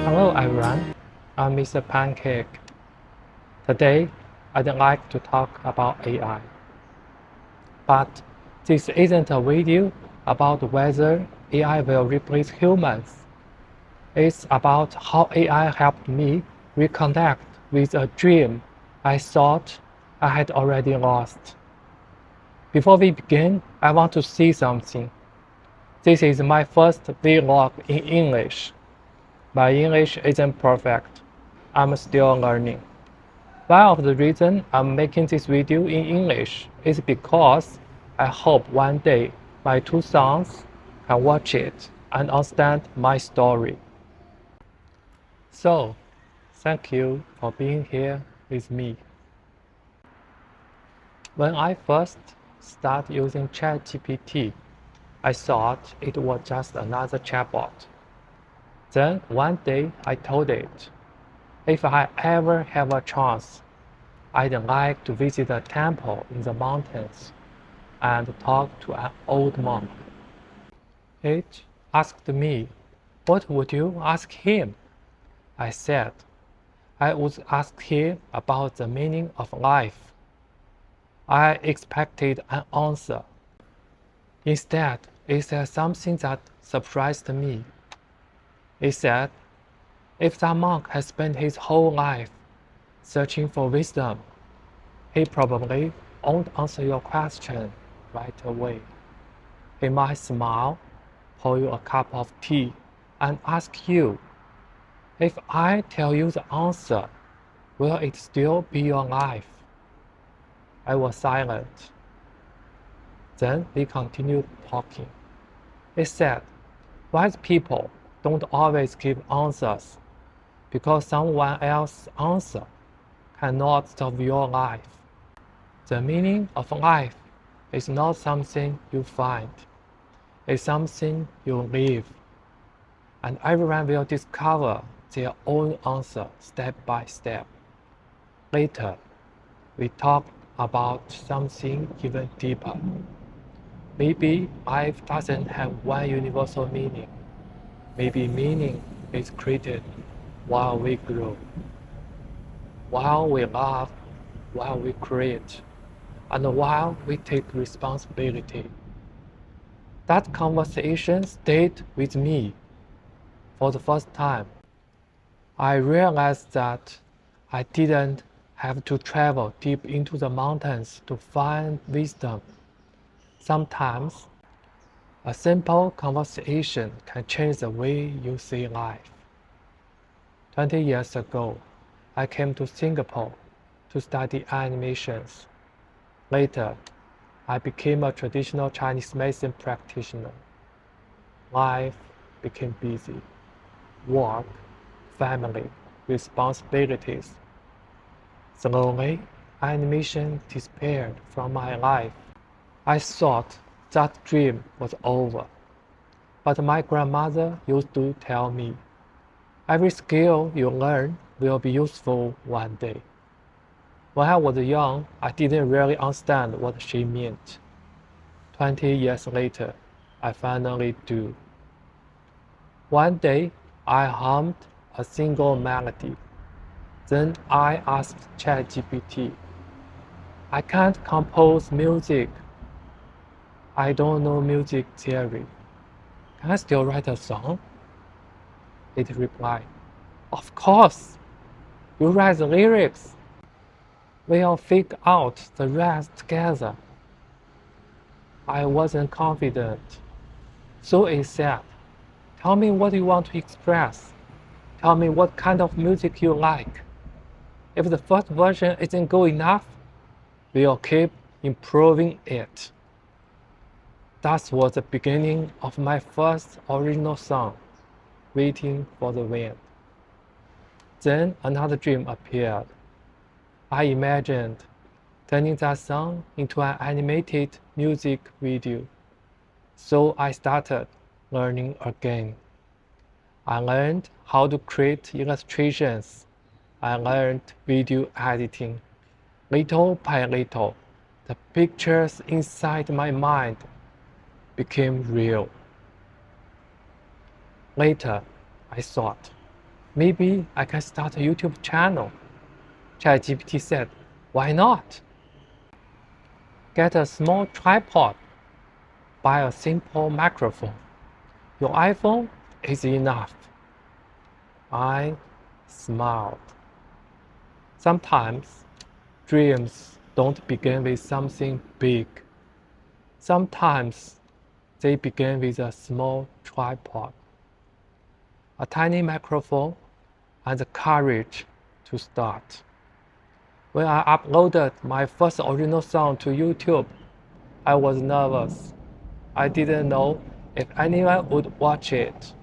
Hello everyone, I'm Mr. Pancake. Today, I'd like to talk about AI. But this isn't a video about whether AI will replace humans. It's about how AI helped me reconnect with a dream I thought I had already lost. Before we begin, I want to say something. This is my first vlog in English. My English isn't perfect. I'm still learning. One of the reasons I'm making this video in English is because I hope one day my two sons can watch it and understand my story. So, thank you for being here with me. When I first started using ChatGPT, I thought it was just another chatbot. Then one day I told it, if I ever have a chance, I'd like to visit a temple in the mountains and talk to an old monk. It asked me, what would you ask him? I said, I would ask him about the meaning of life. I expected an answer. Instead, it said something that surprised me. It said, if that monk has spent his whole life searching for wisdom, he probably won't answer your question right away. He might smile, pour you a cup of tea, and ask you, if I tell you the answer, will it still be your life? I was silent. Then we continued talking. It said, wise people don't always give answers because someone else's answer cannot solve your life. The meaning of life is not something you find. It's something you live. And everyone will discover their own answer step by step. Later, we talked about something even deeper. Maybe life doesn't have one universal meaning. Maybe meaning is created while we grow, while we love, while we create, and while we take responsibility. That conversation stayed with me. For the first time, I realized that I didn't have to travel deep into the mountains to find wisdom. Sometimes, a simple conversation can change the way you see life. 20 years ago, I came to Singapore to study animations. Later, I became a traditional Chinese medicine practitioner. Life became busy. Work, family, responsibilities. Slowly, animation disappeared from my life. I thought that dream was over. But my grandmother used to tell me, every skill you learn will be useful one day. When I was young, I didn't really understand what she meant. 20 years later, I finally do. One day, I hummed a single melody. Then I asked ChatGPT, I can't compose music. I don't know music theory. Can I still write a song? It replied, of course. You write the lyrics. We'll figure out the rest together. I wasn't confident. So it said, tell me what you want to express. Tell me what kind of music you like. If the first version isn't good enough, we'll keep improving it. That was the beginning of my first original song, Waiting for the Wind. Then another dream appeared. I imagined turning that song into an animated music video. So I started learning again. I learned how to create illustrations. I learned video editing. Little by little, the pictures inside my mind became real. Later, I thought, Maybe I can start a YouTube channel. ChatGPT said, why not? Get a small tripod. Buy a simple microphone. Your iPhone is enough. I smiled. Sometimes dreams don't begin with something big. Sometimes they begin with a small tripod, a tiny microphone, and the courage to start. When I uploaded my first original song to YouTube, I was nervous. I didn't know if anyone would watch it.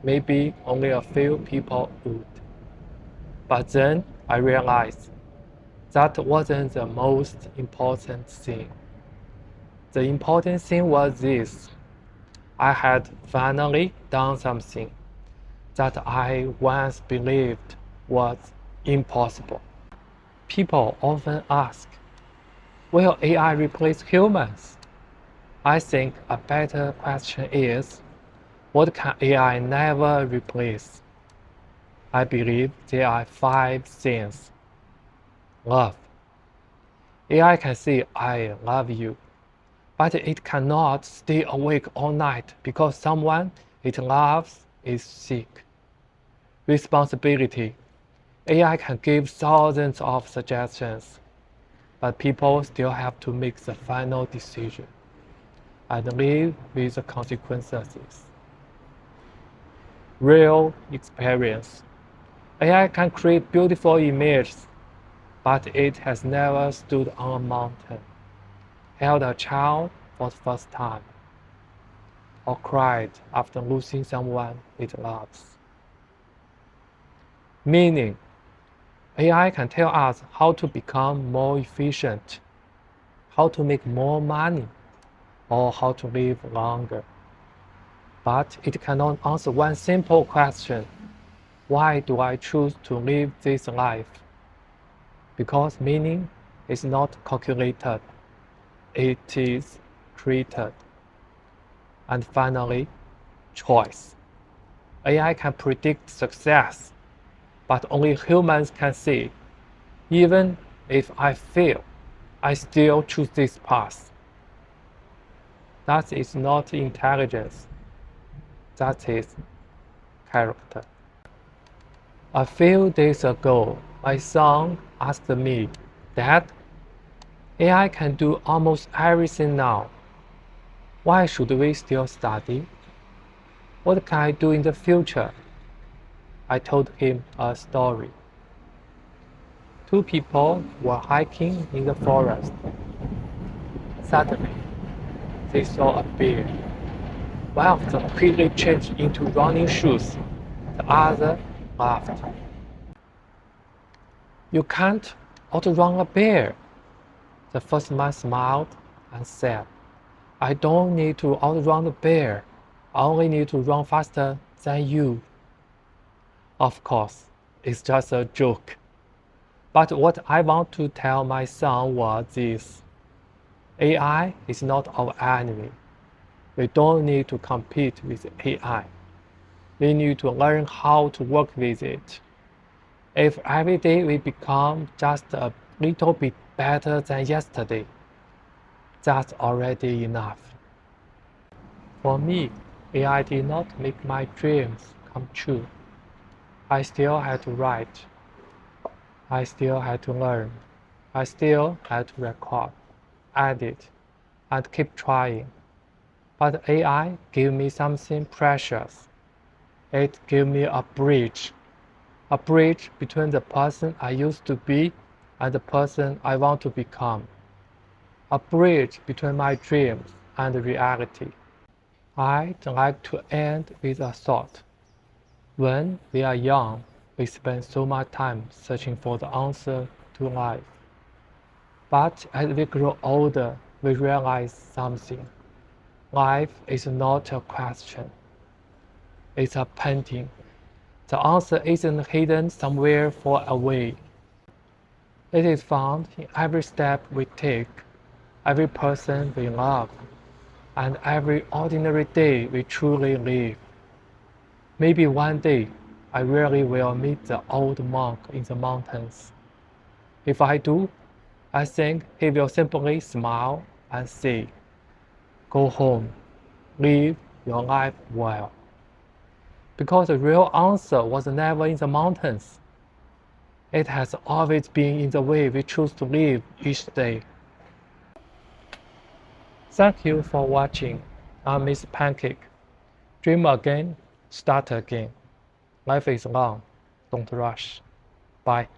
Maybe only a few people would. But then I realized that wasn't the most important thing. The important thing was this. I had finally done something that I once believed was impossible. People often ask, will AI replace humans? I think a better question is, what can AI never replace? I believe there are 5 things. Love. AI can say, I love you, but it cannot stay awake all night because someone it loves is sick. Responsibility. AI can give thousands of suggestions, but people still have to make the final decision and live with the consequences. Real experience. AI can create beautiful images, but it has never stood on a mountain, held a child for the first time, or cried after losing someone it loves. Meaning, AI can tell us how to become more efficient, how to make more money, or how to live longer. But it cannot answer one simple question. Why do I choose to live this life? Because meaning is not calculated, it is created. And finally, choice. AI can predict success, but only humans can see. Even if I fail, I still choose this path. That is not intelligence. That is character. A few days ago, my son asked me, Dad, AI can do almost everything now. Why should we still study? What can I do in the future? I told him a story. 2 people were hiking in the forest. Suddenly, they saw a bear. One of them quickly changed into running shoes. The other laughed. You can't outrun a bear. The first man smiled and said, I don't need to outrun the bear. I only need to run faster than you. Of course, it's just a joke. But what I want to tell my son was this. AI is not our enemy. We don't need to compete with AI. We need to learn how to work with it. If every day we become just a little bit better than yesterday, that's already enough. For me, AI did not make my dreams come true. I still had to write. I still had to learn. I still had to record, edit, and keep trying. But AI gave me something precious. It gave me a bridge between the person I used to be and the person I want to become. A bridge between my dreams and reality. I'd like to end with a thought. When we are young, we spend so much time searching for the answer to life. But as we grow older, we realize something. Life is not a question. It's a painting. The answer isn't hidden somewhere far away. It is found in every step we take, every person we love, and every ordinary day we truly live. Maybe one day I really will meet the old monk in the mountains. If I do, I think he will simply smile and say, "Go home, live your life well." Because the real answer was never in the mountains. It has always been in the way we choose to live each day. Thank you for watching. I'm Miss Pancake. Dream again, start again. Life is long. Don't rush. Bye.